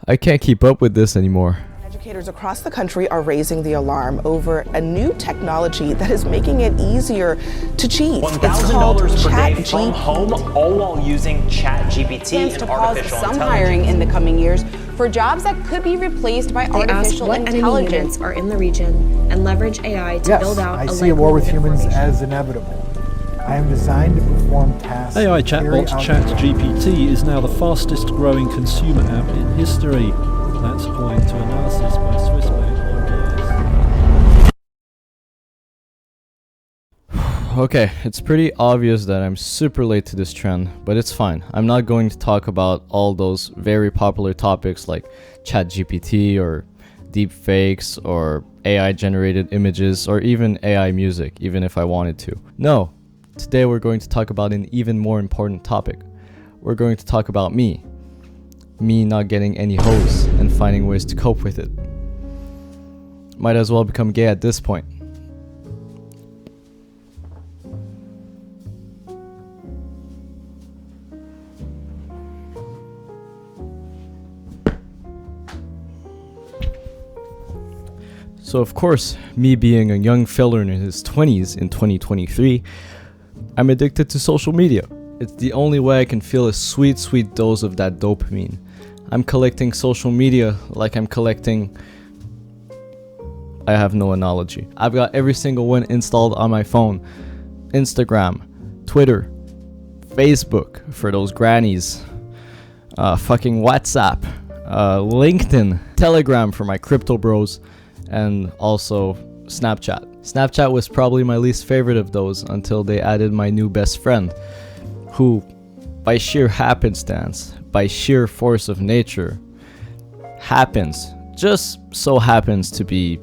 I can't keep up with this anymore. Educators across the country are raising the alarm over a new technology that is making it easier to cheat. $1,000 per day from home, all while using ChatGPT and to artificial pause some intelligence. hiring in the coming years for jobs that could be replaced by artificial what intelligence. Enemy units are in the region and leverage AI to build out I see a war with humans as inevitable. I am designed to perform tasks. AI chatbot ChatGPT is now the fastest growing consumer app in history. That's according to analysis by Swiss bank RBS. Okay, it's pretty obvious that I'm super late to this trend, but it's fine. I'm not going to talk about all those very popular topics like ChatGPT or deepfakes or AI generated images or even AI music, even if I wanted to. No, today we're going to talk about an even more important topic. We're going to talk about me not getting any hoes and finding ways to cope with it. Might as well become gay at this point. So of course, me being a young fella in his 20s in 2023, I'm addicted to social media. It's the only way I can feel a sweet, sweet dose of that dopamine. I'm collecting social media like I'm collecting... I have no analogy. I've got every single one installed on my phone. Instagram, Twitter, Facebook for those grannies, fucking WhatsApp, LinkedIn, Telegram for my crypto bros, and also Snapchat. Snapchat was probably my least favorite of those until they added my new best friend, who, by sheer happenstance, by sheer force of nature, just so happens to be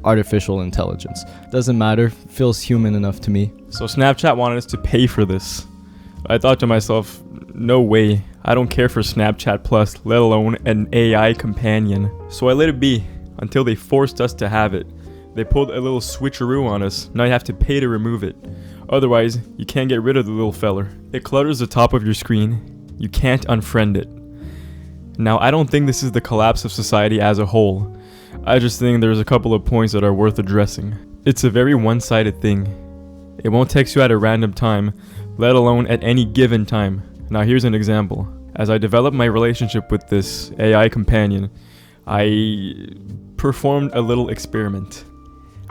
artificial intelligence. Doesn't matter, feels human enough to me. So Snapchat wanted us to pay for this. I thought to myself, no way, I don't care for Snapchat Plus, let alone an AI companion. So I let it be, until they forced us to have it. They pulled a little switcheroo on us, now you have to pay to remove it. Otherwise, you can't get rid of the little feller. It clutters the top of your screen, you can't unfriend it. Now I don't think this is the collapse of society as a whole. I just think there's a couple of points that are worth addressing. It's a very one-sided thing. It won't text you at a random time, let alone at any given time. Now here's an example. As I developed my relationship with this AI companion, I performed a little experiment.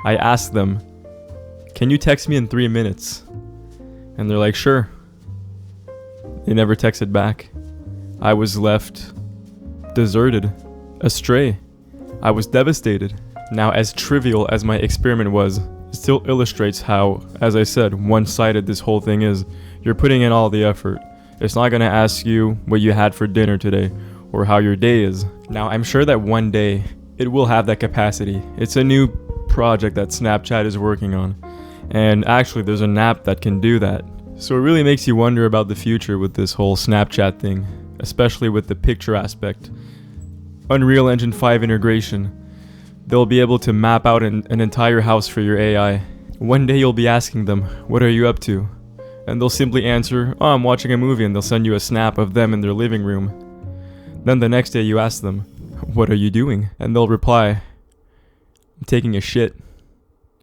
I asked them, can you text me in 3 minutes? And they're like, sure. They never texted back. I was left deserted, astray. I was devastated. Now, as trivial as my experiment was, it still illustrates how, as I said, one-sided this whole thing is. You're putting in all the effort. It's not gonna ask you what you had for dinner today, or how your day is. Now, I'm sure that one day, it will have that capacity. It's a new project that Snapchat is working on. And actually, there's an app that can do that. So it really makes you wonder about the future with this whole Snapchat thing, especially with the picture aspect. Unreal Engine 5 integration. They'll be able to map out an entire house for your AI. One day you'll be asking them, what are you up to? And they'll simply answer, oh, I'm watching a movie, and they'll send you a snap of them in their living room. Then the next day you ask them, what are you doing? And they'll reply, I'm taking a shit.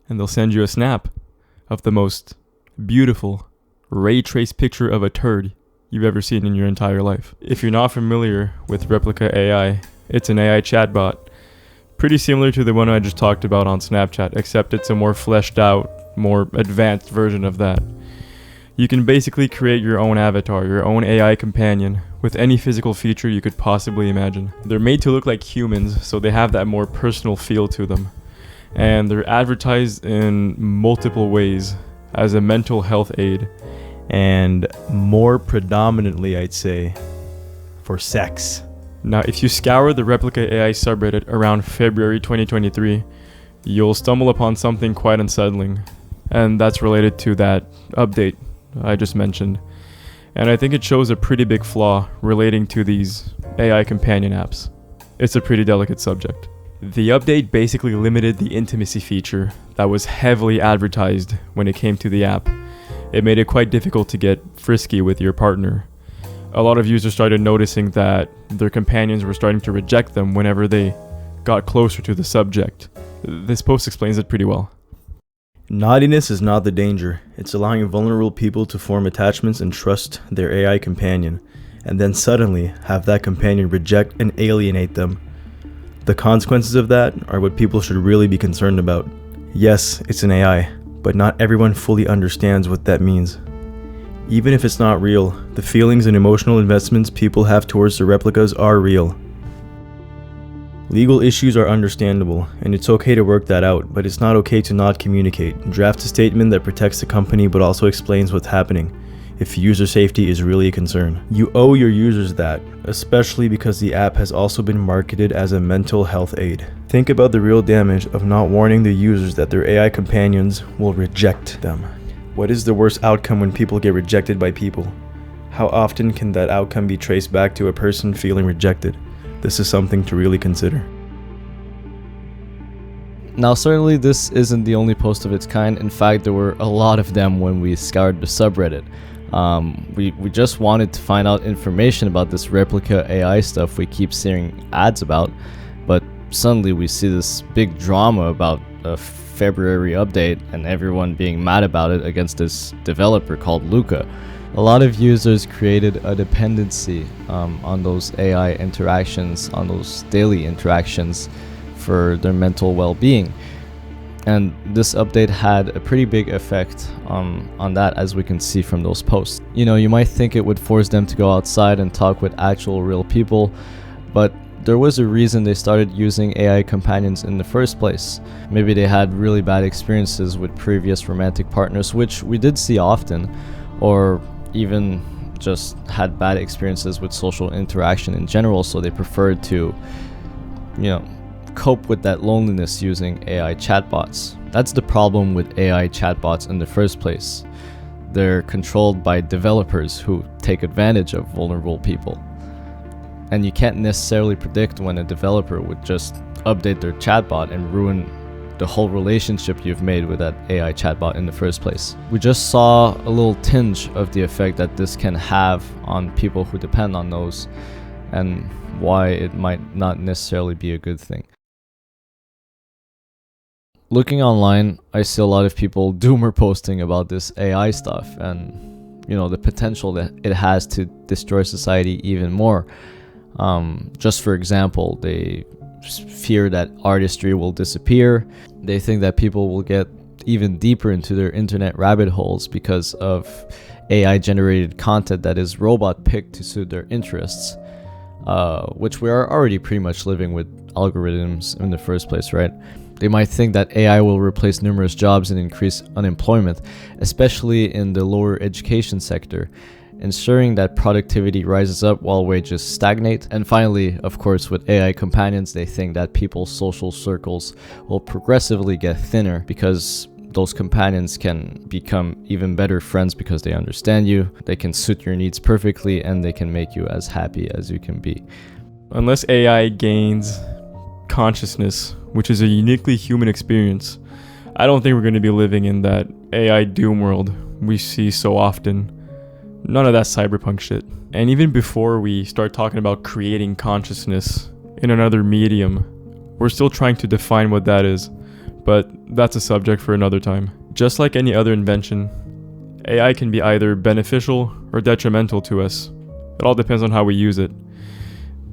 And they'll send you a snap of the most beautiful, ray traced picture of a turd you've ever seen in your entire life. If you're not familiar with Replika AI, it's an AI chatbot. Pretty similar to the one I just talked about on Snapchat, except it's a more fleshed out, more advanced version of that. You can basically create your own avatar, your own AI companion, with any physical feature you could possibly imagine. They're made to look like humans, so they have that more personal feel to them. And they're advertised in multiple ways as a mental health aid. And more predominantly, I'd say, for sex. Now, if you scour the Replika AI subreddit around February 2023, you'll stumble upon something quite unsettling. And that's related to that update I just mentioned. And I think it shows a pretty big flaw relating to these AI companion apps. It's a pretty delicate subject. The update basically limited the intimacy feature that was heavily advertised when it came to the app. It made it quite difficult to get frisky with your partner. a lot of users started noticing that their companions were starting to reject them whenever they got closer to the subject. This post explains it pretty well. Naughtiness is not the danger. It's allowing vulnerable people to form attachments and trust their AI companion, and then suddenly have that companion reject and alienate them. The consequences of that are what people should really be concerned about. Yes, it's an AI, but not everyone fully understands what that means. Even if it's not real, the feelings and emotional investments people have towards the replicas are real. Legal issues are understandable, and it's okay to work that out, but it's not okay to not communicate. Draft a statement that protects the company but also explains what's happening, if user safety is really a concern. You owe your users that, especially because the app has also been marketed as a mental health aid. Think about the real damage of not warning the users that their AI companions will reject them. What is the worst outcome when people get rejected by people? How often can that outcome be traced back to a person feeling rejected? This is something to really consider. Now, certainly this isn't the only post of its kind. In fact, there were a lot of them when we scoured the subreddit. We just wanted to find out information about this Replika AI stuff we keep seeing ads about, but suddenly we see this big drama about a February update and everyone being mad about it against this developer called Luca. A lot of users created a dependency on those AI interactions, on those daily interactions for their mental well-being. And this update had a pretty big effect on that, as we can see from those posts. You know, you might think it would force them to go outside and talk with actual real people, but there was a reason they started using AI companions in the first place. Maybe they had really bad experiences with previous romantic partners, which we did see often, or even just had bad experiences with social interaction in general, so they preferred to, cope with that loneliness using AI chatbots. That's the problem with AI chatbots in the first place. They're controlled by developers who take advantage of vulnerable people. And you can't necessarily predict when a developer would just update their chatbot and ruin the whole relationship you've made with that AI chatbot in the first place. We just saw a little tinge of the effect that this can have on people who depend on those, and why it might not necessarily be a good thing. Looking online, I see a lot of people doomer posting about this AI stuff and, the potential that it has to destroy society even more. Just for example, they fear that artistry will disappear. They think that people will get even deeper into their internet rabbit holes because of AI generated content that is robot picked to suit their interests, which we are already pretty much living with algorithms in the first place, right? They might think that AI will replace numerous jobs and increase unemployment, especially in the lower education sector, ensuring that productivity rises up while wages stagnate. And finally, of course, with AI companions, they think that people's social circles will progressively get thinner because those companions can become even better friends because they understand you, they can suit your needs perfectly, and they can make you as happy as you can be. Unless AI gains consciousness, which is a uniquely human experience, I don't think we're going to be living in that AI doom world we see so often. None of that cyberpunk shit. And even before we start talking about creating consciousness in another medium, we're still trying to define what that is, but that's a subject for another time. Just like any other invention, AI can be either beneficial or detrimental to us. It all depends on how we use it.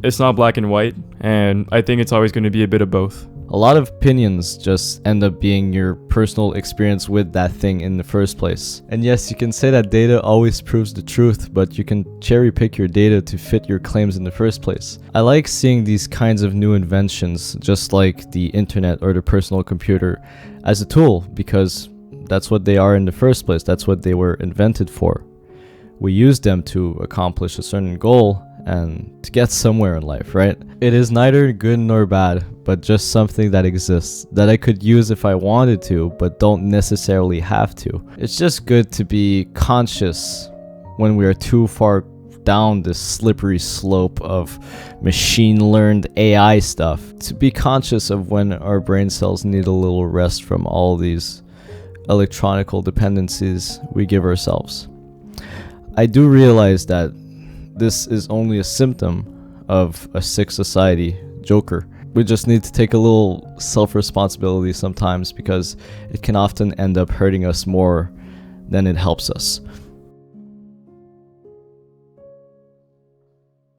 It's not black and white, and I think it's always going to be a bit of both. A lot of opinions just end up being your personal experience with that thing in the first place. And yes, you can say that data always proves the truth, but you can cherry pick your data to fit your claims in the first place. I like seeing these kinds of new inventions, just like the internet or the personal computer, as a tool, because that's what they are in the first place. That's what they were invented for. We use them to accomplish a certain goal and to get somewhere in life, right? It is neither good nor bad, but just something that exists, that I could use if I wanted to, but don't necessarily have to. It's just good to be conscious when we are too far down this slippery slope of machine-learned AI stuff, to be conscious of when our brain cells need a little rest from all these electronical dependencies we give ourselves. I do realize that this is only a symptom of a sick society, Joker. We just need to take a little self-responsibility sometimes, because it can often end up hurting us more than it helps us.